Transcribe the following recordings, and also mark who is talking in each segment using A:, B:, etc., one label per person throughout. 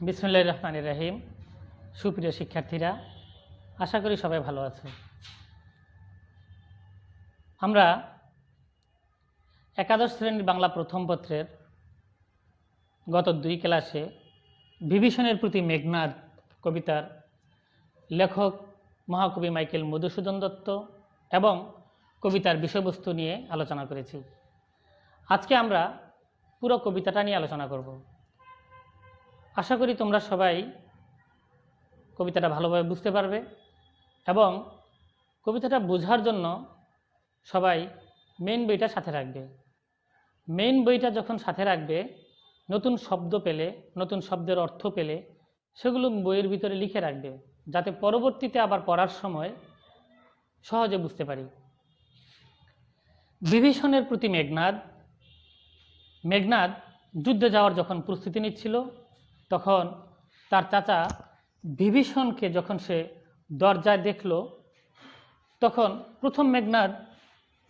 A: বিসমিল্লাহির রহমানির রহিম। সুপ্রিয় শিক্ষার্থীরা, আশা করি সবাই ভালো আছে। আমরা একাদশ শ্রেণীর বাংলা প্রথম পত্রের গত 2 ক্লাসে বিভীষণের প্রতি মেঘনাদ কবিতার লেখক মহাকবি মাইকেল মধুসূদন দত্ত এবং কবিতার বিষয়বস্তু নিয়ে আলোচনা করেছি। আজকে আমরা পুরো কবিতাটা নিয়ে আলোচনা করব। আশা করি তোমরা সবাই কবিতাটা ভালোভাবে বুঝতে পারবে এবং কবিতাটা বোঝার জন্য সবাই মেইন বইটা সাথে রাখবে। মেইন বইটা যখন সাথে রাখবে, নতুন শব্দ পেলে, নতুন শব্দের অর্থ পেলে সেগুলো বইয়ের ভিতরে লিখে রাখবে, যাতে পরবর্তীতে আবার পড়ার সময় সহজে বুঝতে পারি। বিভীষণের প্রতি মেঘনাদ। মেঘনাদ যুদ্ধে যাওয়ার যখন প্রস্তুতি নিচ্ছিল, তখন তার চাচা বিভীষণকে যখন সে দরজায় দেখল, তখন প্রথম মেঘনাদ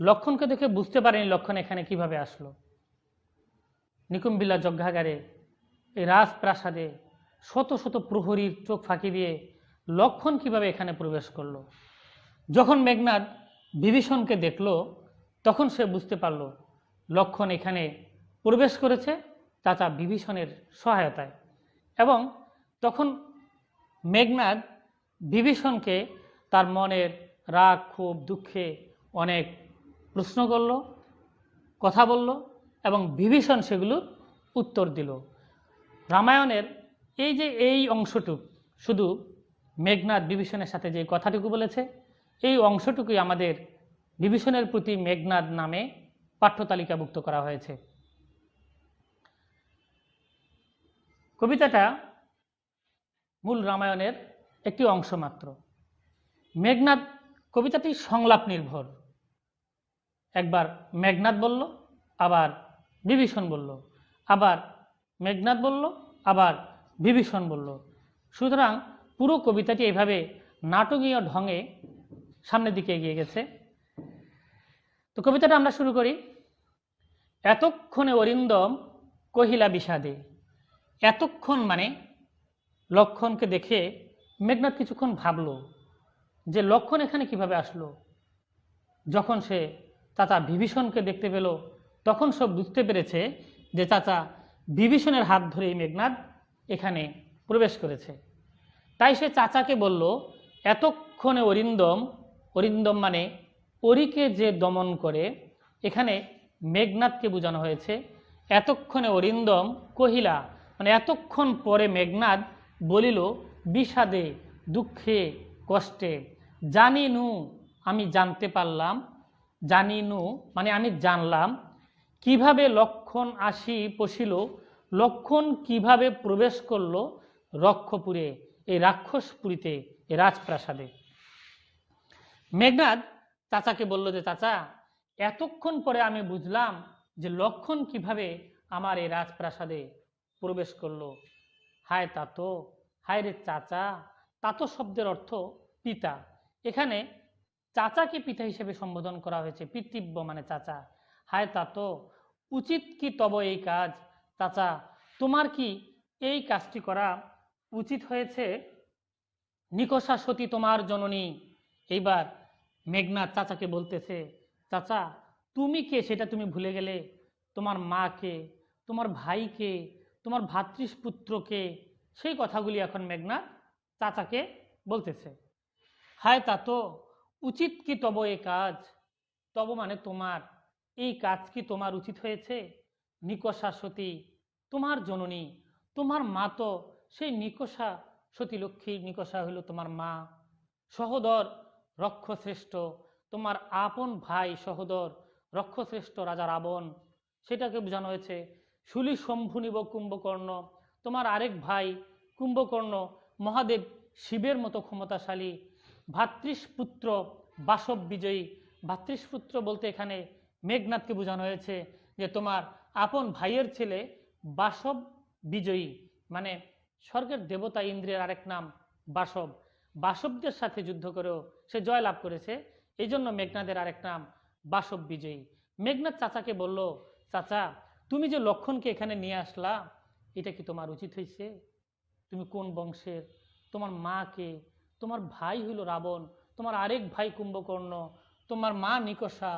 A: লক্ষণকে দেখে বুঝতে পারেনি লক্ষণ এখানে কিভাবে আসলো। নিকুম্বিলা যজ্ঞাগারে, এই রাজপ্রাসাদে শত শত প্রহরীর চোখ ফাঁকি দিয়ে লক্ষণ কিভাবে এখানে প্রবেশ করলো। যখন মেঘনাদ বিভীষণকে দেখল, তখন সে বুঝতে পারল লক্ষণ এখানে প্রবেশ করেছে চাচা বিভীষণের সহায়তায়। এবং তখন মেঘনাদ বিভীষণকে তার মনের রাগ, ক্ষোভ, দুঃখে অনেক প্রশ্ন করল, কথা বলল এবং বিভীষণ সেগুলোর উত্তর দিল। রামায়ণের এই অংশটুক, শুধু মেঘনাদ বিভীষণের সাথে যে কথাটুকু বলেছে, এই অংশটুকুই আমাদের বিভীষণের প্রতি মেঘনাদ নামে পাঠ্যতালিকাভুক্ত করা হয়েছে। কবিতাটা মূল রামায়ণের একটি অংশ মাত্র। মেঘনাদ কবিতাটি সংলাপ নির্ভর। একবার মেঘনাদ বলল, আবার বিভীষণ বলল, আবার মেঘনাদ বলল, আবার বিভীষণ বলল। সুতরাং পুরো কবিতাটি এইভাবে নাটকীয় ঢঙে সামনের দিকে এগিয়ে গেছে। তো কবিতাটা আমরা শুরু করি। এতক্ষণে অরিন্দম কহিলা বিষাদে। এতক্ষণ মানে লক্ষণকে দেখে মেঘনাদ কিছুক্ষণ ভাবল যে লক্ষণ এখানে কিভাবে আসলো। যখন সে চাচা বিভীষণকে দেখতে পেল, তখন সব বুঝতে পেরেছে যে চাচা বিভীষণের হাত ধরেই মেঘনাদ এখানে প্রবেশ করেছে। তাই সে চাচাকে বলল, এতক্ষণে অরিন্দম। অরিন্দম মানে পরীকে যে দমন করে, এখানে মেঘনাদকে বোঝানো হয়েছে। এতক্ষণে অরিন্দম কহিলা মানে এতক্ষণ পরে মেঘনাদ বলিল, বিষাদে, দুঃখে, কষ্টে। জানিনু আমি জানতে পারলাম। জানিনু মানে আমি জানলাম কিভাবে লক্ষণ আসি পশিল। লক্ষণ কিভাবে প্রবেশ করলো রক্ষপুরে, এই রাক্ষসপুরীতে, এই রাজপ্রাসাদে। মেঘনাদ চাচাকে বলল যে চাচা, এতক্ষণ পরে আমি বুঝলাম যে লক্ষণ কিভাবে আমার এই রাজপ্রাসাদে প্রবেশ করলো। হায় তাতো, হায় রে চাচা। তাতো শব্দের অর্থ পিতা। এখানে চাচাকে পিতা হিসেবে সম্বোধন করা হয়েছে, পিতৃব্য মানে চাচা। হায় তাতো, উচিত কি তব এই কাজ। চাচা, তোমার কি এই কাজটি করা উচিত হয়েছে? নিকষা সতী তোমার জননী। এইবার মেঘনাদ চাচাকে বলতেছে, চাচা তুমি কে সেটা তুমি ভুলে গেলে। তোমার মাকে, তোমার ভাইকে, তোমার ভাতৃপুত্রকে, সেই কথাগুলি এখন মেঘনাদ চাচাকে বলতেছে। হায় তাতো, উচিত কি তব এ কাজ। তব মানে তোমার, এই কাজ কি তোমার উচিত হয়েছে? নিকষা সতী তোমার জননী, তোমার মা তো সেই নিকষা সতী লক্ষ্মী। নিকষা হইল তোমার মা। সহোদর রক্ষশ্রেষ্ঠ, তোমার আপন ভাই সহোদর রক্ষশ্রেষ্ঠ রাজা রাবণ, সেটাকে বোঝানো হয়েছে। শুলি শম্ভু নিব কুম্ভকর্ণ, তোমার আরেক ভাই কুম্ভকর্ণ মহাদেব শিবের মতো ক্ষমতাশালী। ভাতৃপুত্র বাসব বিজয়ী। ভাতৃপুত্র বলতে এখানে মেঘনাদকে বোঝানো হয়েছে যে তোমার আপন ভাইয়ের ছেলে বাসব বিজয়ী, মানে স্বর্গের দেবতা ইন্দ্রের আরেক নাম বাসব। বাসবদের সাথে যুদ্ধ করেও সে জয় লাভ করেছে, এই জন্য মেঘনাদের আরেক নাম বাসব বিজয়ী। মেঘনাদ চাচাকে বলল, চাচা তুমি যে লক্ষণকে এখানে নিয়ে আসলা, এটা কি তোমার উচিত হয়েছে? তুমি কোন বংশের, তোমার মা কে, তোমার ভাই হইল রাবণ, তোমার আরেক ভাই কুম্ভকর্ণ, তোমার মা নিকষা,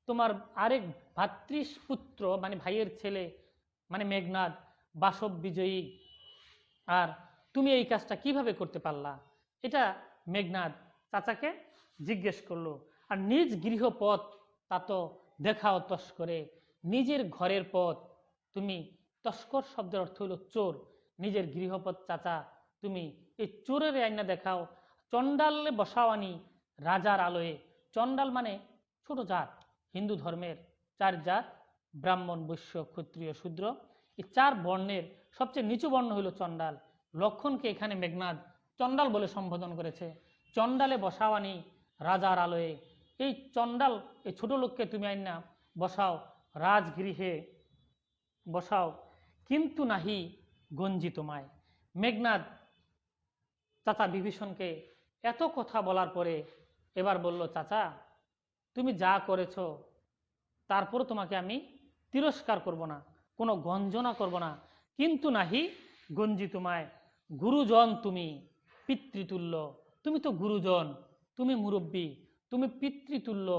A: তোমার আরেক ভাতৃপুত্র মানে ভাইয়ের ছেলে মানে মেঘনাদ বাসব বিজয়ী, আর তুমি এই কাজটা কিভাবে করতে পারলা? এটা মেঘনাদ চাচাকে জিজ্ঞেস করলো। আর নিজ গৃহপথ তা তো দেখাও তস্করে, নিজের ঘরের পথ তুমি, তস্কর শব্দের অর্থ হলো চোর, নিজের গৃহপথ চাচা তুমি এই চোরের আইনা দেখাও। চণ্ডালে বসাওয়ানি রাজার আলোয়ে, চণ্ডাল মানে ছোট জাত, হিন্দু ধর্মের 4 জাত, ব্রাহ্মণ বৈশ্য ক্ষত্রিয় শূদ্র, এই 4 বর্ণের সবচেয়ে নিচু বর্ণ হইল চণ্ডাল। লক্ষণকে এখানে মেঘনাদ চণ্ডাল বলে সম্বোধন করেছে। চণ্ডালে বসাওয়ানি রাজার আলোয়ে, এই চণ্ডাল এই ছোট লোককে তুমি আইনা বসাও রাজগৃহে বসাও, কিন্তু নাহি গঞ্জি তোমায়। মেঘনাদ চাচা বিভীষণকে এত কথা বলার পরে এবার বলল, চাচা তুমি যা করেছ তারপর তোমাকে আমি তিরস্কার করব না, কোনো গঞ্জনা করব না, কিন্তু নাহি গঞ্জি তোমায়। গুরুজন তুমি, পিতৃতুল্য, তুমি তো গুরুজন, তুমি মুরব্বী, তুমি পিতৃতুল্য,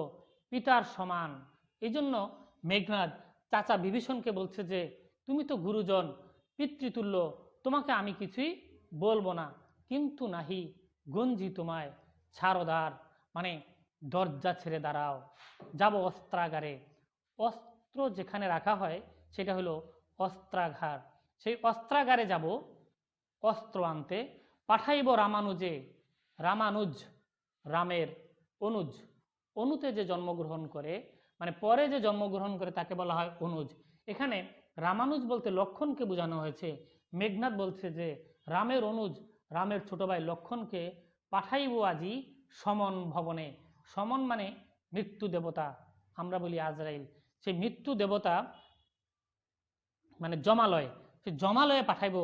A: পিতার সমান। এই জন্য মেঘনাদ চাচা বিভীষণকে বলছে যে তুমি তো গুরুজন, পিতৃতুল্য, তোমাকে আমি কিছুই বলবো না, কিন্তু নাহি গঞ্জি তোমায়। ছাড়দার মানে দরজা ছেড়ে দাঁড়াও, যাব অস্ত্রাগারে। অস্ত্র যেখানে রাখা হয় সেটা হলো অস্ত্রাগার, সেই অস্ত্রাগারে যাব অস্ত্র আনতে। পাঠাইব রামানুজে, রামানুজ রামের অনুজ, অনুতে যে জন্মগ্রহণ করে মানে পরে যে জন্মগ্রহণ করে তাকে বলা হয় অনুজ। এখানে রামানুজ বলতে লক্ষণকে বোঝানো হয়েছে। মেঘনাদ বলছে যে রামের অনুজ, রামের ছোট ভাই লক্ষণকে পাঠাইব আজি সমন ভবনে। সমন মানে মৃত্যু দেবতা, আমরা বলি আজরাইল, সেই মৃত্যু দেবতা মানে জমালয়, সেই জমালয়ে পাঠাইব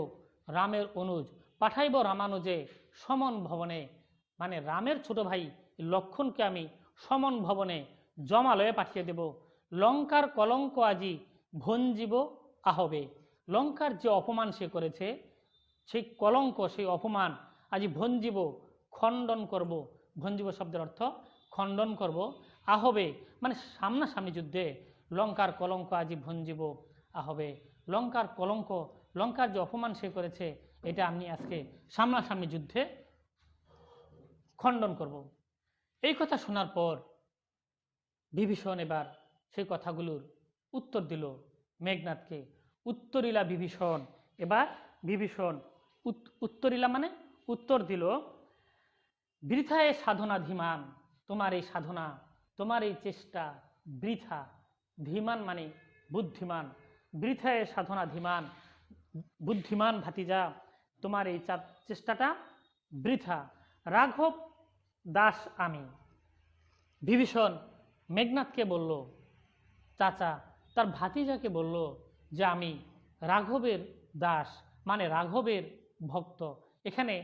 A: রামের অনুজ। পাঠাইব রামানুজে সমন ভবনে, মানে রামের ছোট ভাই লক্ষণকে আমি সমন ভবনে জমালয়ে পাঠিয়ে দেব। লঙ্কার কলঙ্ক আজি ভঞ্জিব আহবে, লঙ্কার যে অপমান সে করেছে সেই কলঙ্ক সেই অপমান আজি ভঞ্জিব খণ্ডন করব। ভঞ্জিব শব্দের অর্থ খণ্ডন করব। আহবে মানে সামনাসামনি যুদ্ধে, লঙ্কার কলঙ্ক আজি ভঞ্জিব আহবে, লঙ্কার কলঙ্ক, লঙ্কার যে অপমান সে করেছে এটা আমি আজকে সামনাসামনি যুদ্ধে খণ্ডন করব। এই কথা শোনার পর বিভীষণ এবার সেই কথাগুলোর উত্তর দিল মেঘনাদকে। উত্তরিলা বিভীষণ, এবার বিভীষণ উত্তরিলা মানে উত্তর দিল, বৃথায় সাধনা ধীমান, তোমার এই সাধনা তোমার এই চেষ্টা বৃথা। ধীমান মানে বুদ্ধিমান, বৃথায় সাধনা ধীমান, বুদ্ধিমান ভাতিজা তোমার এই চেষ্টাটা বৃথা। রাঘব দাস আমি। বিভীষণ মেঘনাদকে বলল, চাচা তার ভাতিজাকে বলল যে আমি রাঘবের দাস মানে রাঘবের ভক্ত। এখানে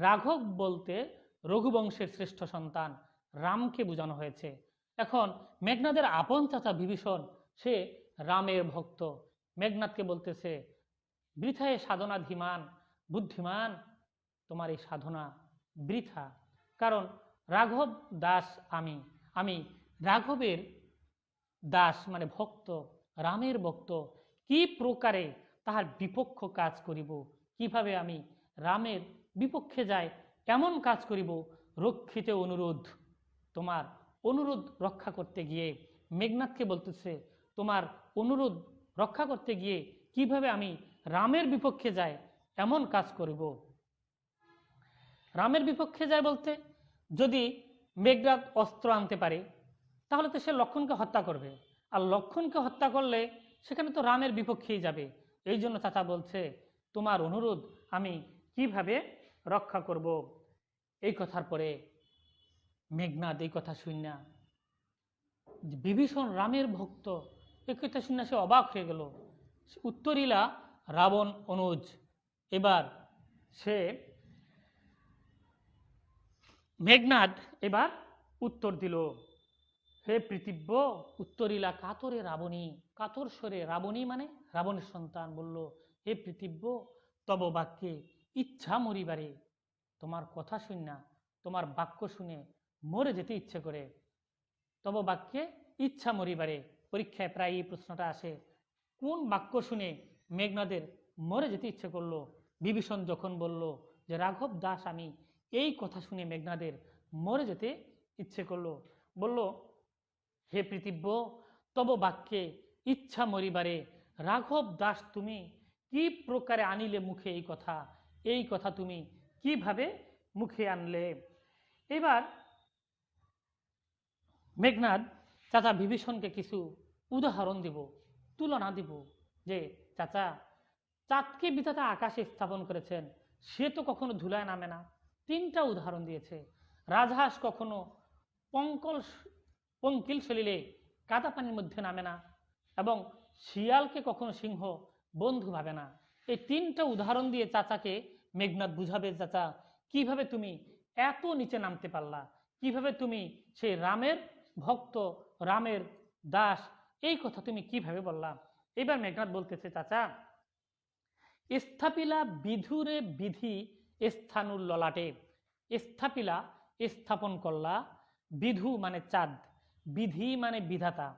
A: রাঘব বলতে রঘুবংশের শ্রেষ্ঠ সন্তান রামকে বোঝানো হয়েছে। এখন মেঘনাদের আপন চাচা বিভীষণ সে রামের ভক্ত, মেঘনাদকে বলতেছে বৃথায় সাধনা ধীমান, বুদ্ধিমান তোমার এই সাধনা বৃথা। কারণ রাঘব দাস আমি, আমি রাঘবের দাস মানে ভক্ত, রামের ভক্ত, কি প্রকারে তাহার বিপক্ষ কাজ করিব, কিভাবে আমি রামের বিপক্ষে যাই এমন কাজ করিব। রক্ষিতে অনুরোধ, তোমার অনুরোধ রক্ষা করতে গিয়ে মেঘনাদকে বলতেছে তোমার অনুরোধ রক্ষা করতে গিয়ে কিভাবে আমি রামের বিপক্ষে যাই এমন কাজ করিব। রামের বিপক্ষে যায় বলতে যদি মেঘনাদ অস্ত্র আনতে পারে তাহলে তো সে লক্ষণকে হত্যা করবে, আর লক্ষণকে হত্যা করলে সেখানে তো রামের বিপক্ষেই যাবে। এই জন্য চাচা বলছে তোমার অনুরোধ আমি কিভাবে রক্ষা করব। এই কথার পরে মেঘনাদ এই কথা শুনিয়া, বিভীষণ রামের ভক্ত, এই কথা শুনে সে অবাক হয়ে গেল। উত্তরিলা রাবণ অনুজ, এবার সে মেঘনাদ এবার উত্তর দিল, হে পৃথিব্য উত্তরিলা কাতরে রাবণী, কাতর স্বরে রাবণী মানে রাবণের সন্তান বলল, হে পৃথিব্য তব বাক্যে ইচ্ছা মরিবারে, তোমার কথা শুন না, তোমার বাক্য শুনে মরে যেতে ইচ্ছে করে। তব বাক্যে ইচ্ছা মরিবারে, পরীক্ষায় প্রায় এই প্রশ্নটা আসে, কোন বাক্য শুনে মেঘনাদের মরে যেতে ইচ্ছে করলো? বিভীষণ যখন বলল যে রাঘব দাস আমি, এই কথা শুনে মেঘনাদের মরে যেতে ইচ্ছে করলো। বলল, হে পৃথিব্য, তব বাক্যে ইচ্ছা মরিবারে, রাঘব দাস তুমি কি প্রকারে আনিলে মুখে এই কথা তুমি কিভাবে মুখে আনলে? এবার মেঘনাদ চাচা বিভীষণকে কিছু উদাহরণ দিব, তুলনা দিব, যে চাচা, চাঁদকে বিধাতা আকাশে স্থাপন করেছেন, সে তো কখনো ধুলায় নামে না। 3টা উদাহরণ দিয়েছে। রাজহাঁস কখনো পঙ্কিল সলিলে কাদা পানির মধ্যে নামে না, এবং শিয়ালকে কখনো সিংহ বন্ধু ভাবে না। এই 3টা উদাহরণ দিয়ে চাচাকে মেঘনাদ বুঝাবে, চাচা কিভাবে তুমি এত নিচে নামতে পারলা, কিভাবে তুমি সেই রামের ভক্ত, রামের দাস, এই কথা তুমি কিভাবে বললা? এবার মেঘনাদ বলতেছে, চাচা, স্থাপিলা বিধুরে বিধি স্থানুর ললাটে। স্থাপিলা স্থাপন করলা, বিধু মানে চাঁদ, বিধি মানে বিধাতা,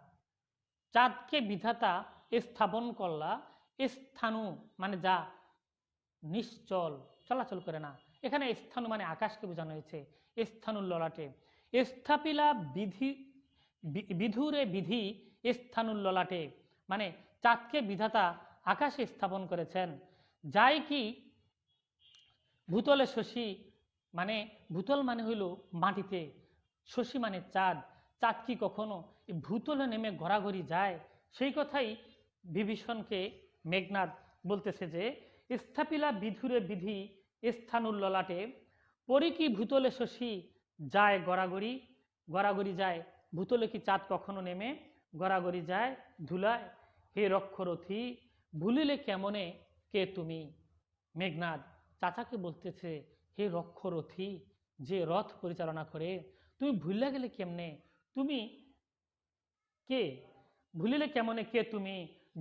A: চাঁদকে বিধাতা স্থাপন করলা, স্থানু মানে যা নিশ্চল, চলাচল করে না। এখানে স্থানু মানে আকাশকে বোঝানো হয়েছে। স্থানুর ললাটে, স্থাপিলা বিধি বিধুরে বিধি স্থানুর ললাটে, মানে চাঁদকে বিধাতা আকাশে স্থাপন করেছেন। যাই কি ভূতলে শশী, মানে ভূতল মানে হইল মাটিতে, শশী মানে চাঁদ, চাঁদ কি কখনো ভূতলে নেমে ঘোরাঘুরি যায়? সেই কথাই বিভীষণকে মেঘনাদ বলতেছে যে স্থাপিলা বিধুরে বিধি স্থানুর ললাটে, পরি কি ভূতলে শশী যায় গড়াগড়ি, গড়াগড়ি যায়, ভূতলে কি চাঁদ কখনো নেমে গড়াগড়ি যায় ধুলায়? হে রক্ষরথী, ভুলিলে কেমনে কে তুমি? মেঘনাদ চাচাকে বলতেছে, হে রক্ষরথী, যে রথ পরিচালনা করে, তুমি ভুলিয়া গেলে কেমনে? তুমি কে? ভুলিলে কেমনে কে তুমি?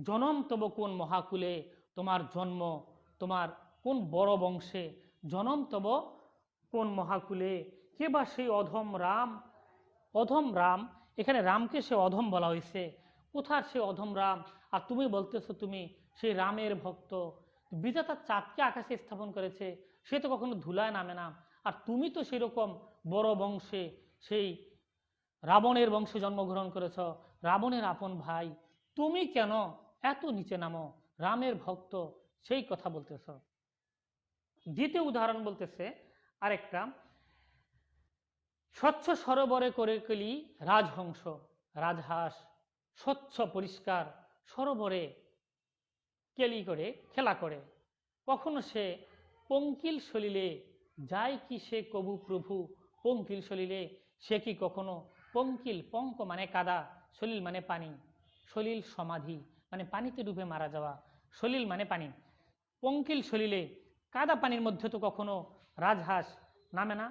A: জনম তব কোন মহাকুলে, তোমার জন্ম তোমার কোন বড় বংশে, জনম তব কোন মহাকুলে, কে বা সেই অধম রাম? অধম রাম, এখানে রামকে সে অধম বলা হয়েছে। কোথার সে অধম রাম? আর তুমি বলতেছো তুমি সেই রামের ভক্ত। বিধাতা চাঁদকে আকাশে স্থাপন করেছে, সে তো কখনো ধুলায় নামে না। আর তুমি তো সেরকম বড় বংশে, সেই রাবণের বংশে জন্মগ্রহণ করেছ, রাবণের আপন ভাই, তুমি কেন এত নিচে নামো? রামের ভক্ত, সেই কথা বলতেছ। দ্বিতীয় উদাহরণ বলতেছে আরেকটা, স্বচ্ছ সরোবরে করে কলি রাজহংস, রাজহাঁস স্বচ্ছ পরিষ্কার সরোবরে কেলি করে খেলা করে, কখনো সে পঙ্কিল সলিলে যায় কি সে কবু প্রভু? পঙ্কিল সলিলে, সে কি কখনো পঙ্কিল, পঙ্ক মানে কাদা, সলিল মানে পানি, সলিল সমাধি মানে পানিতে ডুবে মারা যাওয়া, সলিল মানে পানি, পঙ্কিল সলিলে কাদা পানির মধ্যে তো কখনো রাজহাঁস নামে না।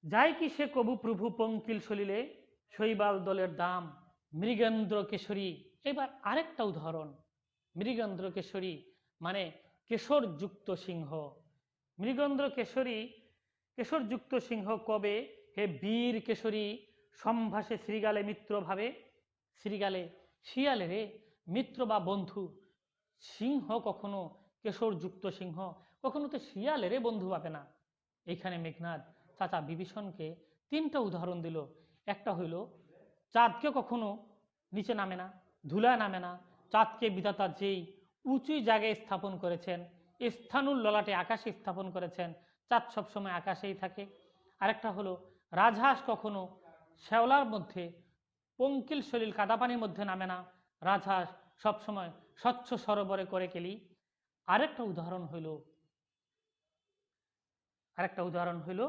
A: যায় কি সে কবু প্রভু পঙ্কিল সলিলে, শৈবাল দলের দাম মৃগেন্দ্র কেশরী। এবার আরেকটা উদাহরণ, মৃগেন্দ্র কেশরী মানে কেশরযুক্ত সিংহ, মৃগেন্দ্র কেশরী, কেশরযুক্ত সিংহ কবে? হে বীর কেশরী, সম্ভাসে শ্রীগালে মিত্র ভাবে। শ্রীগালে শিয়ালে রে মিত্র বা বন্ধু, সিংহ কখনো, কেশরযুক্ত সিংহ কখনো তো শিয়ালেরে বন্ধু পাবে না। এইখানে মেঘনাদ চাচা বিভীষণকে 3টা উদাহরণ দিল। একটা হইল চাঁদকে কখনো নিচে নামে না, ধুলায় নামে না, চাঁদকে বিধাতা যেই উঁচু জায়গায় স্থাপন করেছেন, স্থানুর ললাটে আকাশে স্থাপন করেছেন, চাঁদ সবসময় আকাশেই থাকে। আরেকটা হলো রাজহাঁস কখনো শ্যাওলার মধ্যে, পঙ্কিল সলিল কাদাপানির মধ্যে নামে না, রাজহাঁস সবসময় স্বচ্ছ সরোবরে করে কেলি। আরেকটা উদাহরণ হইল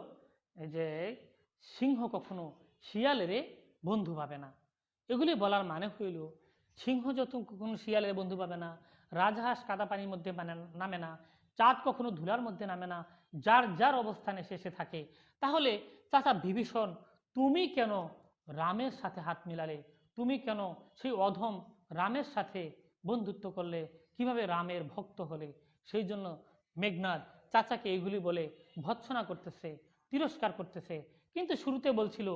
A: যে সিংহ কখনো শিয়ালেরে বন্ধু পাবে না। এগুলি বলার মানে হইল সিংহ যত কখনো শিয়ালের বন্ধু পাবে না, রাজহাঁস কাদা পানির মধ্যে নামে না, চাঁদ কখনো ধুলার মধ্যে নামে না, যার যার অবস্থানে শেষে থাকে। তাহলে চাচা বিভীষণ, তুমি কেন রামের সাথে হাত মিলালে? তুমি কেন সেই অধম রামের সাথে বন্ধুত্ব করলে? কিভাবে রামের ভক্ত হলে? সেই জন্য মেঘনাদ চাচাকে এইগুলি বলে ভৎসনা করতেছে, তিরস্কার করতেছে। কিন্তু শুরুতে বলছিল,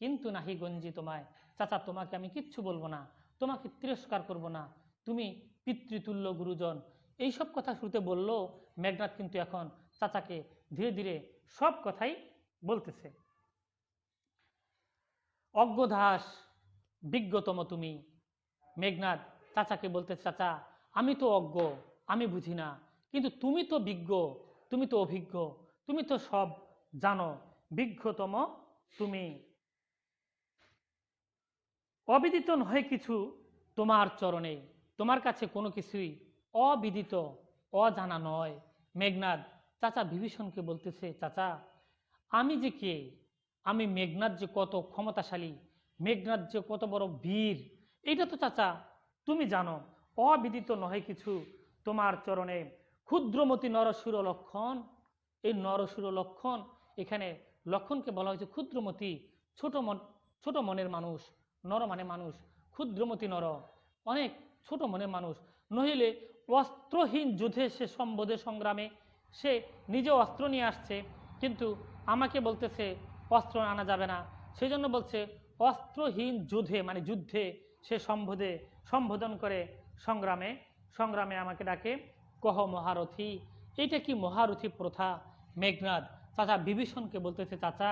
A: কিন্তু নাহি গঞ্জি তোমায়, চাচা তোমাকে আমি কিচ্ছু বলবো না, তোমাকে তিরস্কার করব না, তুমি পিতৃতুল্য গুরুজন, এইসব কথা শুরুতে বললো। মেঘনাদ কিন্তু এখন চাচাকে ধীরে ধীরে সব কথাই বলতেছে। অজ্ঞদাস বিজ্ঞতম তুমি। মেঘনাদ চাচাকে বলতে, চাচা আমি তো অজ্ঞ, আমি বুঝি না, কিন্তু তুমি তো বিজ্ঞ, তুমি তো অভিজ্ঞ, তুমি তো সব জানো, বিজ্ঞতম তুমি। অবিদিত নয় কিছু তোমার চরণে, তোমার কাছে কোনো কিছুই অবিদিত, অজানা নয়। মেঘনাদ চাচা বিভীষণকে বলতেছে, চাচা আমি যে কে, আমি মেঘনাদ যে কত ক্ষমতাশালী, মেঘনাদ যে কত বড় বীর, এটা তো চাচা তুমি জানো। অবিদিত নহে কিছু তোমার চরণে, ক্ষুদ্রমতি নরসুর লক্ষণ। এই নরসুর লক্ষণ, এখানে লক্ষণকে বলা হয়েছে ক্ষুদ্রমতি, ছোট মনের মানুষ। নর মানে মানুষ, ক্ষুদ্রমতি নর, অনেক ছোট মনের মানুষ। নহিলে অস্ত্রহীন যুদ্ধে সে সম্বোধে সংগ্রামে, সে নিজে অস্ত্র নিয়ে আসছে, কিন্তু আমাকে বলতেছে অস্ত্র আনা যাবে না। সেই জন্য বলছে অস্ত্রহীন যুদ্ধে, মানে যুদ্ধে সে সম্বোধন করে সংগ্রামে, সংগ্রামে আমাকে ডাকে কহ মহারথী। এইটা কি মহারথী প্রথা? মেঘনাদ চাচা বিভীষণকে বলতেছে, চাচা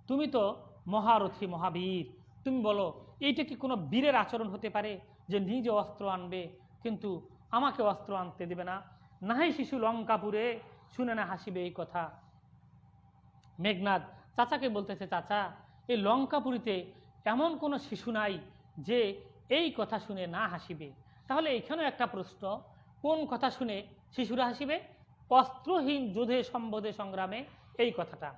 A: তুমি তো মহারথী মহাবীর, তুমি বলো এইটা কি কোনো বীরের আচরণ হতে পারে যে নিজে অস্ত্র আনবে কিন্তু আমাকে অস্ত্র আনতে দেবে না? নাহি শিশু লঙ্কাপুরে, শুনে না হাসিবে এই কথা। মেঘনাদ চাচাকে বলতেছে, চাচা এই লঙ্কাপুরীতে এমন কোনো শিশু নাই যে এই কথা শুনে না হাসিবে। তাহলে এখানেও একটা প্রশ্ন, কোন কথা শুনে শিশুরা হাসিবে? অস্ত্রহীন যুদ্ধে সম্বোধে সংগ্রামে, এই কথাটা।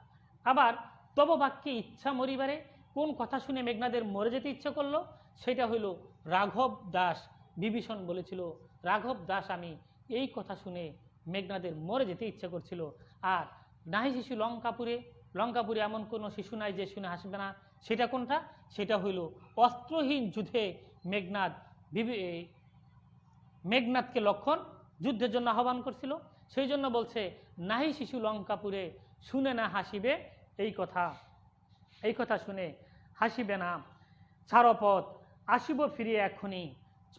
A: আবার তব বাক্যে ইচ্ছা মরিবারে, কোন কথা শুনে মেঘনাদের মরে যেতে ইচ্ছে করলো? সেটা হইল রাঘব দাস। বিভীষণ বলেছিল, রাঘব দাস আমি, এই কথা শুনে মেঘনাদের মরে যেতে ইচ্ছে করছিল। আর নাহি শিশু লঙ্কাপুরে, লঙ্কাপুরে এমন কোনো শিশু নাই যে শুনে হাসবে না। সেটা কোনটা? সেটা হইল অস্ত্রহীন যুদ্ধে মেঘনাদ মেঘনাদকে লক্ষণ যুদ্ধের জন্য আহ্বান করছিল। সেই জন্য বলছে নাহি শিশু লঙ্কাপুরে, শুনে না হাসিবে এই কথা, এই কথা শুনে হাসিবে না। ছাড়ো পথ, আসিব ফিরে এক্ষুনি,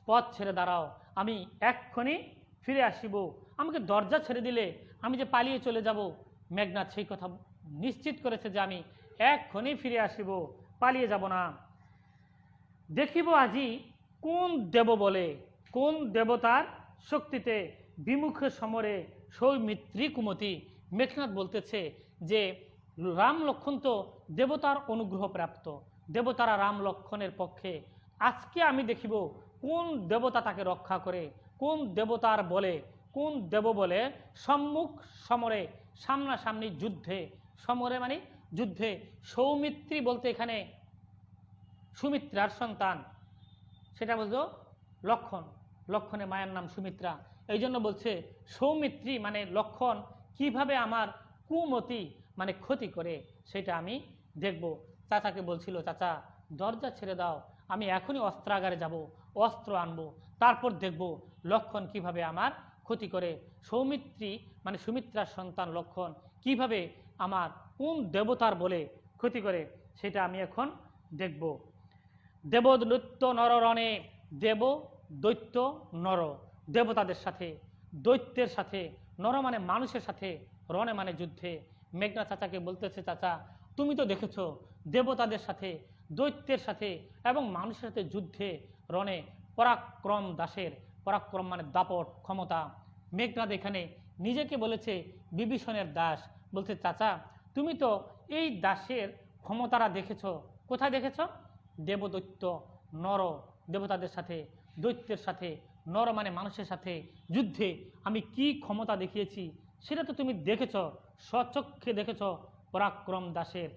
A: পথ ছেড়ে দাঁড়াও, আমি এক্ষুনি ফিরে আসিব। আমাকে দরজা ছেড়ে দিলে আমি যে পালিয়ে চলে যাব। মেঘনাদ সেই কথা নিশ্চিত করেছে যে আমি এক্ষুনি ফিরে আসিব, পালিয়ে যাব না। দেখিব আজি কোন দেব বলে, কোন দেবতার শক্তিতে বিমুখে সমরে সৌমিত্রী কুমতি। মেঘনাদ বলতেছে যে রাম লক্ষণ তো দেবতার অনুগ্রহ প্রাপ্ত, দেবতারা রাম লক্ষণের পক্ষে। আজকে আমি দেখিব কোন দেবতা তাকে রক্ষা করে, কোন দেবতার বলে, কোন দেব বলে সম্মুখ সমরে, সামনাসামনি যুদ্ধে, সমরে মানে যুদ্ধে। সৌমিত্রী বলতে এখানে সুমিত্রার সন্তান, সেটা বলতো লক্ষণ, লক্ষণের মায়ের নাম সুমিত্রা। এই জন্য বলছে সৌমিত্রী মানে লক্ষণ কিভাবে আমার কুমতি মানে ক্ষতি করে সেটা আমি দেখব। চাচাকে বলছিল, চাচা দরজা ছেড়ে দাও, আমি এখনই অস্ত্রাগারে যাব, অস্ত্র আনবো, তারপর দেখব লক্ষণ কিভাবে আমার ক্ষতি করে। সৌমিত্রী মানে সুমিত্রার সন্তান লক্ষণ কিভাবে আমার কোন দেবতার বলে ক্ষতি করে সেটা আমি এখন দেখব। দেবদৈত্য নররণে, দেব দৈত্য নর, দেবতাদের সাথে, দৈত্যের সাথে, নর মানে মানুষের সাথে, রণে মানে যুদ্ধে। মেঘনা চাচাকে বলতেছে, চাচা তুমি তো দেখেছো দেবতাদের সাথে, দৈত্যের সাথে এবং মানুষের সাথে যুদ্ধে, রণে পরাক্রম দাসের, পরাক্রম মানে দাপট ক্ষমতা। মেঘনাদ এখানে নিজেকে বলেছে বিভীষণের দাস। বলছে, চাচা তুমি তো এই দাসের ক্ষমতারা দেখেছো, কোথায় দেখেছো? দেবদৈত্য নর, দেবতাদের সাথে, দৈত্যের সাথে, নর মানে মানুষের সাথে যুদ্ধে আমি কি ক্ষমতা দেখিয়েছি সেটা তো তুমি দেখেছ, স্বচক্ষে দেখেছ পরাক্রম দাসের।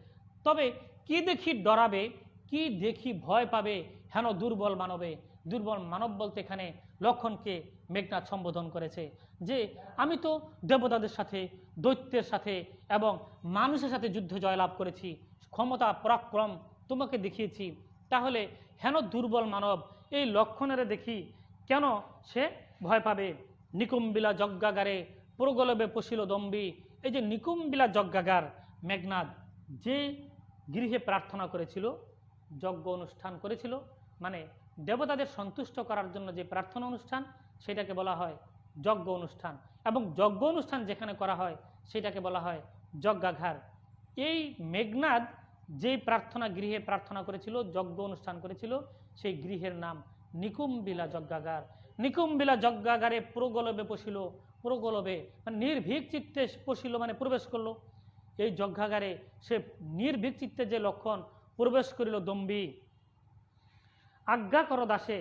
A: তবে কি দেখি ডরাবে, কি দেখি ভয় পাবে হেন দুর্বল মানবে। দুর্বল মানব বলতে এখানে লক্ষণকে মেঘনাদ সম্বোধন করেছে যে আমি তো দেবতাদের সাথে, দৈত্যের সাথে এবং মানুষের সাথে যুদ্ধে জয়লাভ করেছি, ক্ষমতা পরাক্রম তোমাকে দেখিয়েছি, তাহলে হেন দুর্বল মানব এই লক্ষণের দেখি কেন সে ভয় পাবে? নিকুম্বিলা যজ্ঞাগারে প্রগলবে পশিল দম্বি। এই যে নিকুম্বিলা যজ্ঞাগার, মেঘনাদ যে গৃহে প্রার্থনা করেছিল, যজ্ঞ অনুষ্ঠান করেছিল, মানে দেবতাদের সন্তুষ্ট করার জন্য যে প্রার্থনা অনুষ্ঠান, সেটাকে বলা হয় যজ্ঞ অনুষ্ঠান। এবং যজ্ঞ অনুষ্ঠান যেখানে করা হয় সেটাকে বলা হয় যজ্ঞাঘার। এই মেঘনাদ যেই প্রার্থনা গৃহে প্রার্থনা করেছিল, যজ্ঞ অনুষ্ঠান করেছিল, সেই গৃহের নাম নিকুম্বিলা যজ্ঞাগার। নিকুম্বিলা যজ্ঞাগারে প্রগলবে পশিল, প্রগলবে মানে নির্ভীক চিত্তে পশিল মানে প্রবেশ করলো। এই যজ্ঞাগারে সে নির্ভীক চিত্তে যে লক্ষণ প্রবেশ করিল দম্বি। আজ্ঞা করো দাসে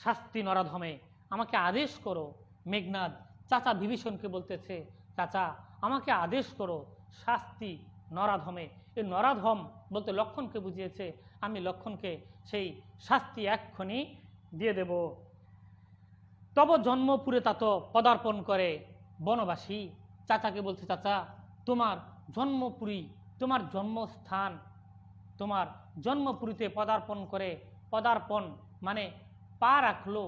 A: শাস্তি নরাধমে, আমাকে আদেশ করো। মেঘনাদ চাচা বিভীষণকে বলতেছে, চাচা আমাকে আদেশ করো শাস্তি নরাধমে। এই নরাধম বলতে লক্ষণকে বুঝিয়েছে, আমি লক্ষণকে সেই শাস্তি এক্ষুনি দিয়ে দেব। তব জন্মপুরে তাত পদার্পণ করে বনবাসী। চাচাকে বলছে, চাচা তোমার জন্মপুরী, তোমার জন্মস্থান, তোমার জন্মপুরীতে পদার্পণ করে, পদার্পণ মানে পা রাখলো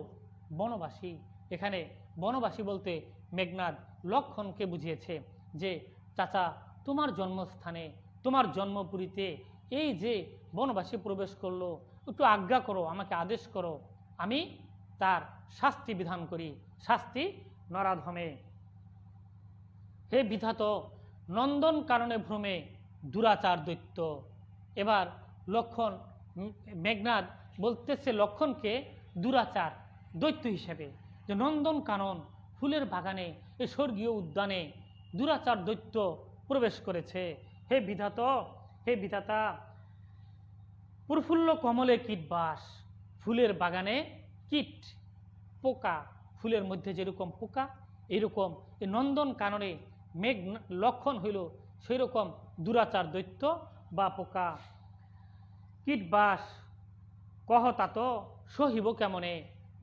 A: বনবাসী। এখানে বনবাসী বলতে মেঘনাদ লক্ষণকে বুঝিয়েছে যে চাচা তোমার জন্মস্থানে, তোমার জন্মপুরীতে এই যে বনবাসী প্রবেশ করলো, একটু আজ্ঞা করো, আমাকে আদেশ করো, আমি তার শাস্তি বিধান করি, শাস্তি নরাধমে। হে বিধাত নন্দন কারণে ভ্রমে দুরাচার দৈত্য। এবার লক্ষণ, মেঘনাদ বলতেছে লক্ষণকে দুরাচার দৈত্য হিসেবে, যে নন্দন কানন ফুলের বাগানে, এই স্বর্গীয় উদ্যানে দুরাচার দৈত্য প্রবেশ করেছে। হে বিধাত, হে বিধাতা, প্রফুল্ল কমলে কীটবাস, ফুলের বাগানে কীট পোকা, ফুলের মধ্যে যেরকম পোকা, এরকম এই নন্দন কাননে মেঘ লক্ষণ হইল সেই রকম দুরাচার দৈত্য বা পোকা। কীটবাস কহতাত সহিব কেমনে।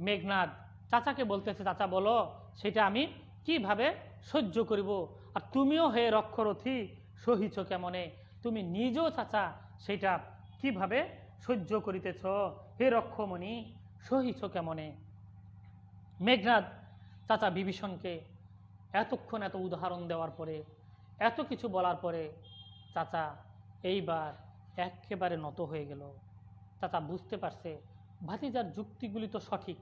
A: মেঘনাদ চাচাকে বলতেছে, চাচা বলো সেটা আমি কিভাবে সহ্য করিব, আর তুমিও হে রক্ষরথী সহিছ কেমনে, তুমি নিজেও চাচা সেটা কিভাবে সহ্য করিতেছ, হে রক্ষমণি সহিছ কেমনে। মেঘনাদ চাচা বিভীষণকে এতক্ষণ এত উদাহরণ দেওয়ার পরে, এত কিছু বলার পরে চাচা এইবার একেবারে নত হয়ে গেল। চাচা বুঝতে পারছে ভাতিজার যুক্তিগুলি তো সঠিক,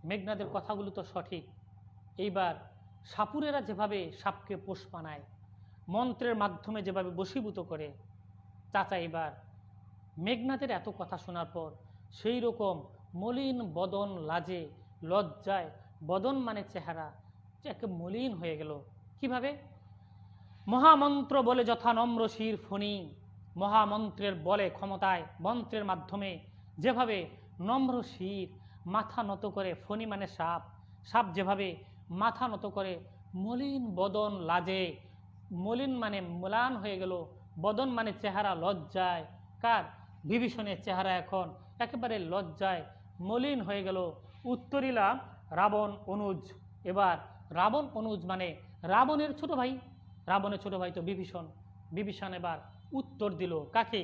A: মেঘনাদের কথাগুলো তো সঠিক। এইবার সাপুরেরা যেভাবে সাপকে পোষ মানায়, মন্ত্রের মাধ্যমে যেভাবে বশীভূত করে, চাচা এবার মেঘনাদের এত কথা শোনার পর সেই রকম মলিন বদন লাজে লজ্জায়, বদন মানে চেহারা, একে মলিন হয়ে গেল। কিভাবে? মহামন্ত্র বলে যথা নম্র শির ফণি, মহামন্ত্রের বলে ক্ষমতায়, মন্ত্রের মাধ্যমে যেভাবে নম্র শির মাথা নত করে, ফণি মানে সাপ, সাপ যেভাবে মাথা নত করে, মলিন বদন লাজে, মলিন মানে ম্লান হয়ে গেল, বদন মানে চেহারা, লজ্জায়, কার? বিভীষণের চেহারা এখন একেবারে লজ্জায় মলিন হয়ে গেল। উত্তরিলা রাবণ অনুজ। এবার রাবণ অনুজ মানে রাবণের ছোট ভাই, রাবণের ছোট ভাই তো বিভীষণ। বিভীষণ এবার উত্তর দিল কাকে?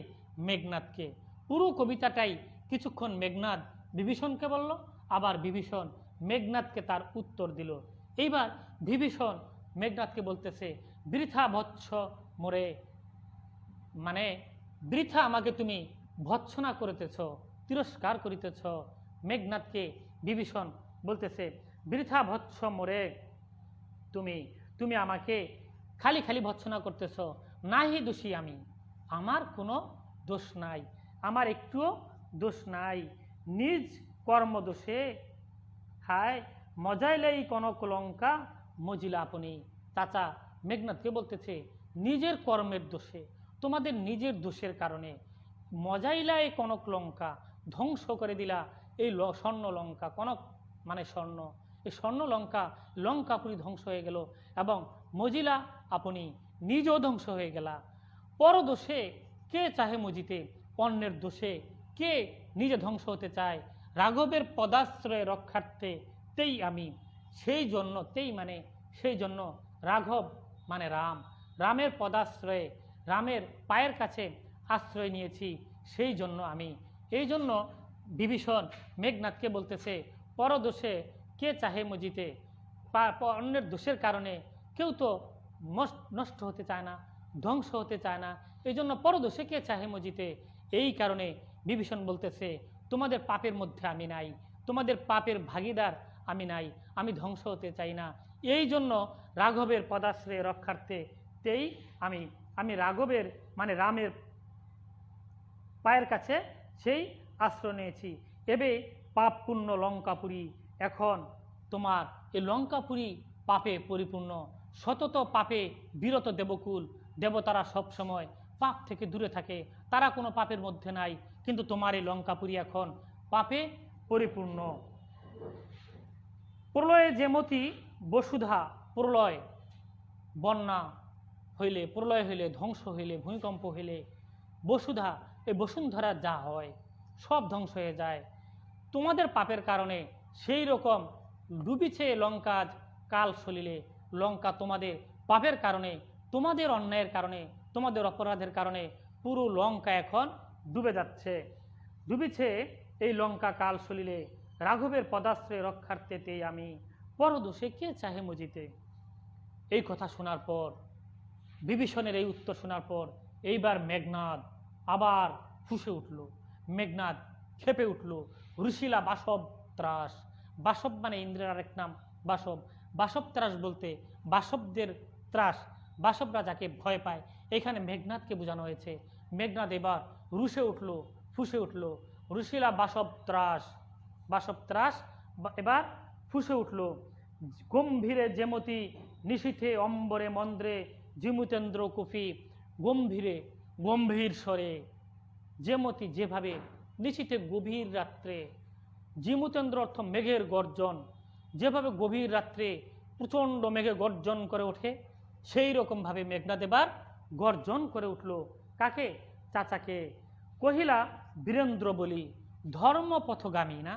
A: মেঘনাদকে। পুরো কবিতাটাই কিছুক্ষণ মেঘনাদ বিভীষণকে বলল, আবার বিভীষণ মেঘনাদকে তার উত্তর দিল। এইবার বিভীষণ মেঘনাদকে বলতেছে, বৃথা বৎস মোরে, মানে বৃথা আমাকে তুমি ভৎসনা করিতেছ, তিরস্কার করিতেছ। মেঘনাদকে বিভীষণ বলতেছে, বৃথা ভৎস মোরে, তুমি তুমি আমাকে খালি খালি ভৎসনা করতেছ, নাহি দোষী আমি, আমার কোনো দোষ নাই, আমার একটুও দোষ নাই। নিজ কর্ম দোষে হায় মজাইলেই কনক লঙ্কা মজিলা আপনি। চাচা মেঘনাদকে বলতেছে, নিজের কর্মের দোষে, তোমাদের নিজের দোষের কারণে মজাইলায় কনক লঙ্কা, ধ্বংস করে দিলা এই স্বর্ণ লঙ্কা। কনক মানে স্বর্ণ, এই স্বর্ণ লঙ্কা, লঙ্কাপুরী ধ্বংস হয়ে গেল, এবং মজিলা আপনি নিজেও ধ্বংস হয়ে গেলা। পর দোষে কে চাহে মজিতে, অন্যের দোষে কে নিজে ধ্বংস হতে চায়। রাঘবের পদাশ্রয় রক্ষার্থে তেই আমি, সেই জন্য, তেই মানে সেই জন্য, রাঘব মানে রাম, রামের পদাশ্রয়ে, রামের পায়ের কাছে আশ্রয় নিয়েছি, সেই জন্য আমি। এই জন্য বিভীষণ মেঘনাদকে বলতেছে, পরদোষে কে চাহে মজিতে, অন্যের দোষের কারণে কেউ কেউ তো নষ্ট হতে চায় না, ধ্বংস হতে চায় না। এই জন্য পরদোষে কে চাহে মজিতে। এই কারণে বিভীষণ বলতেছে, তোমাদের পাপের মধ্যে আমি নাই, তোমাদের পাপের ভাগিদার আমি নাই, আমি ধ্বংস হতে চাই না। এই জন্য রাঘবের পদাশ্রয় রক্ষার্থেতেই আমি রাঘবের মানে রামের পায়ের কাছে সেই আশ্রয় নিয়েছি। এবে পাপ পূর্ণ লঙ্কাপুরী, এখন তোমার এই লঙ্কাপুরী পাপে পরিপূর্ণ, সতত পাপে বিরত দেবকুল, দেবতারা সব সময় পাপ থেকে দূরে থাকে, তারা কোনো পাপের মধ্যে নাই, কিন্তু তোমার এই লঙ্কাপুরী এখন পাপে পরিপূর্ণ। প্রলয়ে যেমতি বসুধা, প্রলয় বন্যা হইলে, প্রলয় হইলে, ধ্বংস হইলে, ভূমিকম্প হইলে বসুধা এই বসুন্ধরা যা হয় সব ধ্বংস হয়ে যায়, তোমাদের পাপের কারণে সেই রকম ডুবিছে লঙ্কা কাল সলিলে। লঙ্কা তোমাদের পাপের কারণে, তোমাদের অন্যায়ের কারণে, তোমাদের অপরাধের কারণে পুরো লঙ্কা এখন ডুবে যাচ্ছে। ডুবিছে এই লঙ্কা কাল সলিলে, রাঘবের পদাশ্রয় রক্ষার্থেতেই আমি, পরদোষে কে চাহে মজিতে। এই কথা শোনার পর, বিভীষণের এই উত্তর শোনার পর এইবার মেঘনাদ আবার ফুঁসে উঠল, মেঘনাদ খেপে উঠল। ঋষিলা বাসব ত্রাস, বাসব মানে ইন্দ্রের আরেক নাম বাসব, বাসব ত্রাস বলতে বাসবদের ত্রাস, বাসবরা যাকে ভয় পায়, এখানে মেঘনাদকে বোঝানো হয়েছে। মেঘনাদ এবার রুষে উঠল, ফুঁসে উঠল। ঋষিলা বাসব ত্রাস, বাসব ত্রাস এবার ফুঁসে উঠল। গম্ভীরে যেমতি নিশীথে অম্বরে মন্দ্রে জিমুতেন্দ্র কুফি, গম্ভীরে গম্ভীর স্বরে, যেমতি যেভাবে, নিশীথে গভীর রাত্রে, জিমুতেন্দ্র অর্থ মেঘের গর্জন, যেভাবে গভীর রাত্রে প্রচণ্ড মেঘে গর্জন করে ওঠে, সেই রকমভাবে মেঘনাদ এবার গর্জন করে উঠল। কাকে? চাচাকে। কহিলা বীরেন্দ্র বলি, ধর্মপথগামী না?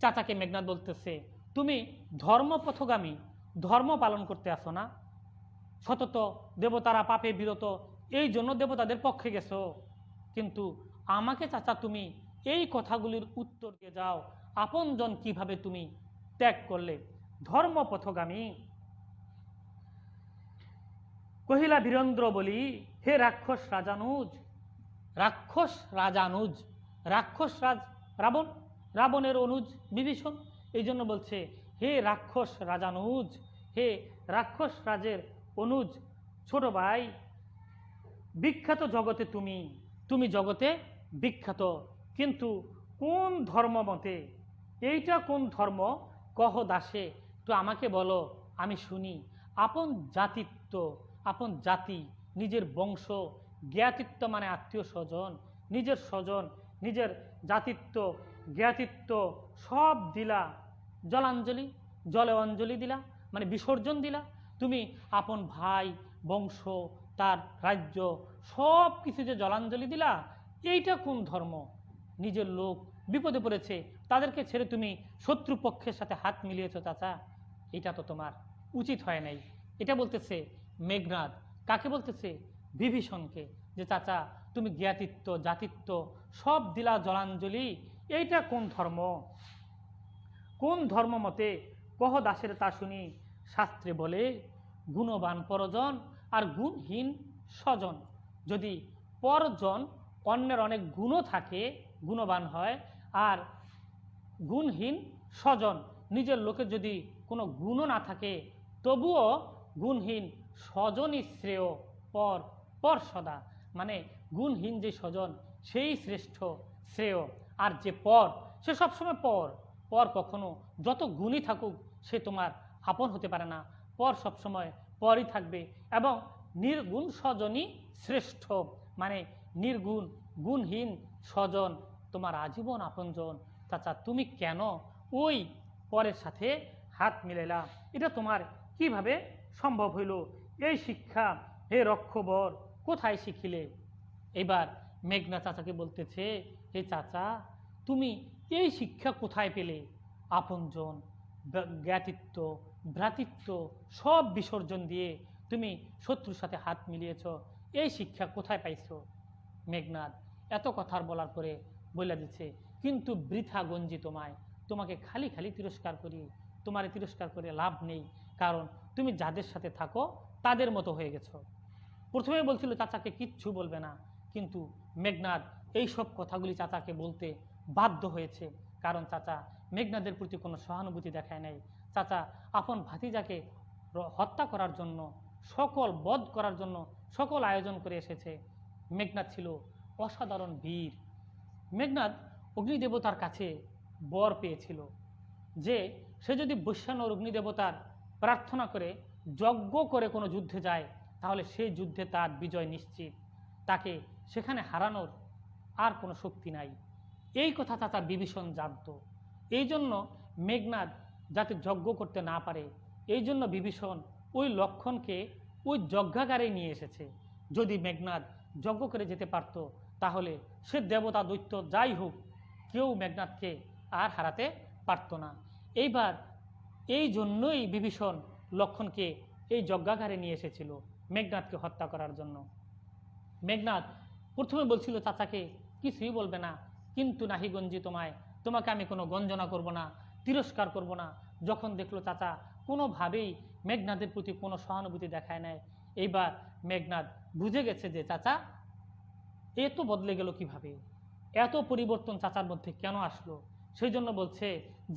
A: চাচাকে মেঘনাদ বলতেছে, তুমি ধর্মপথগামী, ধর্ম পালন করতে আসো না? সতত দেবতারা পাপে বিরত, এই জন্য দেবতাদের পক্ষে গেছো, কিন্তু আমাকে চাচা তুমি এই কথাগুলির উত্তর দিয়ে যাও, আপনজন কিভাবে তুমি ত্যাগ করলে? ধর্মপথগামী। কহিলা বীরেন্দ্র বলি, হে রাক্ষস রাজানুজ, রাক্ষস রাজানুজ, রাক্ষস রাজ রাবণ, রাবণের অনুজ বিভীষণ, এই জন্য বলছে হে রাক্ষস রাজানুজ, হে রাক্ষস রাজের অনুজ ছোট ভাই, বিখ্যাত জগতে তুমি, তুমি জগতে বিখ্যাত, কিন্তু কোন ধর্ম মতে, এইটা কোন ধর্ম কহ দাসে, তো আমাকে বলো আমি শুনি। আপন জাতিত্ব, আপন জাতি, নিজের বংশ, জ্ঞাতিত্ব মানে আত্মীয় স্বজন, নিজের স্বজন, নিজের জাতিত্ব, জ্ঞাতিত্ব সব দিলা জলাঞ্জলি, জলে অঞ্জলি দিলা মানে বিসর্জন দিলা। তুমি আপন ভাই, বংশ, তার রাজ্য সব কিছু যে জলাঞ্জলি দিলা, এইটা কোন ধর্ম? নিজের লোক বিপদে পড়েছে, তাদেরকে ছেড়ে তুমি শত্রুপক্ষের সাথে হাত মিলিয়েছ চাচা, এটা তো তোমার উচিত হয় নাই। এটা বলতেছে মেঘনাদ। কাকে বলতেছে? বিভীষণকে, যে চাচা তুমি জ্ঞাতিত্ব, জাতিত্ব সব দিলা জলাঞ্জলি, এইটা কোন ধর্ম? কোন ধর্ম মতে কহ দাসের তা শুনি। শাস্ত্রে বলে গুণবান পরজন আর গুণহীন স্বজন। যদি পরজন অন্যের অনেক গুণও থাকে, গুণবান হয়, আর গুণহীন স্বজন নিজের লোকের যদি কোনো গুণও না থাকে, তবুও গুণহীন স্বজনই শ্রেয় পর, পর সদা, মানে গুণহীন যে স্বজন সেই শ্রেষ্ঠ শ্রেয়, আর যে পর সে সবসময় পর। পর কখনো যত গুণই থাকুক সে তোমার আপন হতে পারে না, পর সবসময় পরই থাকবে। এবং নির্গুণ স্বজনই শ্রেষ্ঠ, মানে নির্গুণ গুণহীন স্বজন তোমার আজীবন আপনজন। চাচা তুমি কেন ওই পরের সাথে হাত মিলাইলা? এটা তোমার কিভাবে সম্ভব হইল? এই শিক্ষা হে রক্ষবর কোথায় শিখিলে? এবার মেঘনা চাচাকে বলতেছে, হে চাচা তুমি এই শিক্ষা কোথায় পেলে? আপনজন, জ্ঞাতিত্ব, ভ্রাতৃত্ব সব বিসর্জন দিয়ে তুমি শত্রুর সাথে হাত মিলিয়েছ, এই শিক্ষা কোথায় পাইছো? মেঘনাদ এত কথার বলার পরে বলে দিচ্ছে, কিন্তু বৃথা গঞ্জি তোমায়, তোমাকে খালি খালি তিরস্কার করি, তোমার তিরস্কার করে লাভ নেই। কারণ তুমি যাদের সাথে থাকো তাদের মতো হয়ে গেছো। প্রথমে বলছিল চাচাকে কিচ্ছু বলবে না, কিন্তু মেঘনাদ এই সব কথাগুলি চাচাকে বলতে বাধ্য হয়েছে, কারণ চাচা মেঘনাদের প্রতি কোনো সহানুভূতি দেখায় নাই। চাচা আপন ভাতিজাকে হত্যা করার জন্য, সকল বধ করার জন্য সকল আয়োজন করে এসেছে। মেঘনাদ ছিল অসাধারণ বীর। মেঘনাদ অগ্নিদেবতার কাছে বর পেয়েছিল যে সে যদি বৈশ্যানর অগ্নিদেবতার প্রার্থনা করে যজ্ঞ করে কোনো যুদ্ধে যায়, তাহলে সেই যুদ্ধে তার বিজয় নিশ্চিত, তাকে সেখানে হারানোর আর কোনো শক্তি নাই। এই কথা চাচা বিভীষণ জানত। এই জন্য মেঘনাদ যাতে যজ্ঞ করতে না পারে, এই জন্য বিভীষণ ওই লক্ষণকে ওই যজ্ঞাগারে নিয়ে এসেছে। যদি মেঘনাদ যজ্ঞ করে যেতে পারত, তাহলে সে দেবতা দৈত্য যাই হোক, কেউ মেঘনাদকে আর হারাতে পারত না। এইবার এই জন্যই বিভীষণ লক্ষণকে এই যজ্ঞাগারে নিয়ে এসেছিল মেঘনাদকে হত্যা করার জন্য। মেঘনাদ প্রথমে বলছিল চাচাকে কিছুই বলবে না, কিন্তু নাহি গঞ্জি তোমায়, তোমাকে আমি কোনো গঞ্জনা করব না, তিরস্কার করব না। যখন দেখলো চাচা কোনোভাবেই মেঘনাদের প্রতি কোনো সহানুভূতি দেখায় নাই, এইবার মেঘনাদ বুঝে গেছে যে চাচা এত বদলে গেল কিভাবে, এত পরিবর্তন চাচার মধ্যে কেন আসলো। সেই জন্য বলছে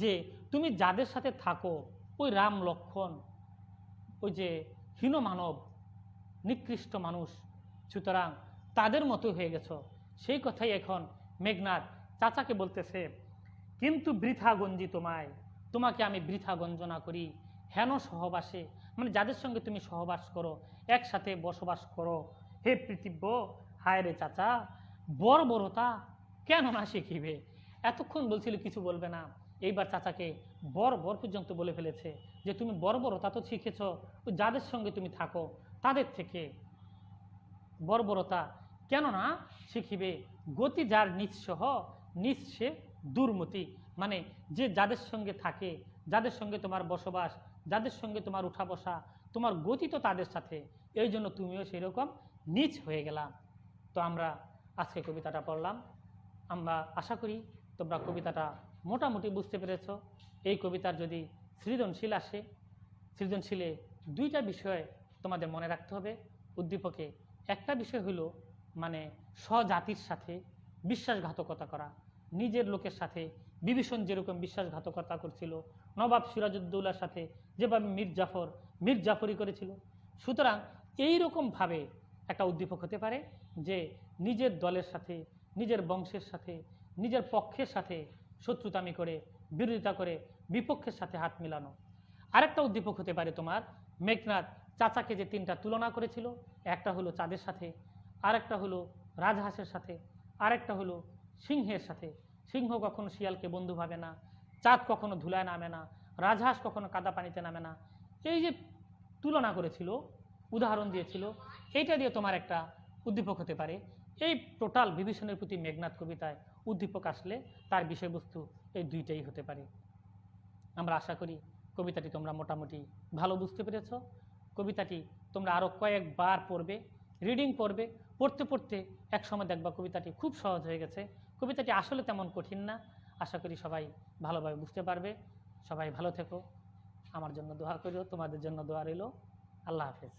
A: যে তুমি যাদের সাথে থাকো, ওই রাম লক্ষণ, ওই যে হীন মানব, নিকৃষ্ট মানুষ, সুতরাং তাদের মতো হয়ে গেছো। সেই কথাই এখন মেঘনাদ চাচাকে বলতেছে, কিন্তু বৃথা গঞ্জি তোমায়, তোমাকে আমি বৃথা গঞ্জনা করি। হেন সহবাসে, মানে যাদের সঙ্গে তুমি সহবাস করো, একসাথে বসবাস করো, হে পৃথিব্য, হায় রে চাচা, বর্বরতা কেন না শিখিবে। এতক্ষণ বলছিল কিছু বলবে না, এইবার চাচাকে বর পর্যন্ত বলে ফেলেছে যে তুমি বর্বরতা তো শিখেছ যাদের সঙ্গে তুমি থাকো তাদের থেকে, বর্বরতা কেন না শিখিবে। গতি যার নিঃসহ নিঃসে দুর্মতি, মানে যে যাদের সঙ্গে থাকে, যাদের সঙ্গে তোমার বসবাস, যাদের সঙ্গে তোমার উঠা বসা, তোমার গতি তো তাদের সাথে, এই জন্য তুমিও সেরকম নিচ হয়ে গেলাম। তো আমরা আজকে কবিতাটা পড়লাম, আমরা আশা করি তোমরা কবিতাটা মোটামুটি বুঝতে পেরেছ। এই কবিতার যদি সৃজনশীল আসে, সৃজনশীলে দুইটা বিষয় তোমাদের মনে রাখতে হবে উদ্দীপকে। একটা বিষয় হলো মানে স্বজাতির সাথে বিশ্বাসঘাতকতা করা, নিজের লোকের সাথে বিভীষণ যেরকম বিশ্বাসঘাতকতা করছিল, নবাব সিরাজউদ্দৌলার সাথে যেভাবে মির্জাফরি করেছিল, সুতরাং এইরকমভাবে একটা উদ্দীপক হতে পারে যে নিজের দলের সাথে, নিজের বংশের সাথে, নিজের পক্ষের সাথে শত্রুতামি করে, বিরোধিতা করে বিপক্ষের সাথে হাত মিলানো। আরেকটা উদ্দীপক হতে পারে তোমার মেঘনাদ চাচাকে যে তিনটা তুলনা করেছিল, একটা হলো চাঁদের সাথে, আরেকটা হলো রাজহাঁসের সাথে, আরেকটা হলো সিংহের সাথে। সিংহ কখনো শিয়ালকে বন্ধু ভাবে না, চাঁদ কখনো ধুলায় নামে না, রাজহাঁস কখনো কাদা পানিতে নামে না। এই যে তুলনা করেছিল, উদাহরণ দিয়েছিল, এইটা দিয়ে তোমার একটা উদ্দীপক হতে পারে। এই টোটাল বিভীষণের প্রতি মেঘনাদ কবিতায় উদ্দীপক আসলে তার বিষয়বস্তু এই দুইটাই হতে পারে। আমরা আশা করি কবিতাটি তোমরা মোটামুটি ভালো বুঝতে পেরেছ। কবিতাটি তোমরা আরও কয়েকবার পড়বে, রিডিং পড়বে, পড়তে পড়তে এক সময় দেখবা কবিতাটি খুব সহজ হয়ে গেছে। কবিতাটি আসলে তেমন কঠিন না। আশা করি সবাই ভালোভাবে বুঝতে পারবে। সবাই ভালো থেকো, আমার জন্য দোয়া করিও, তোমাদের জন্য দোয়া রইল। আল্লাহ হাফেজ।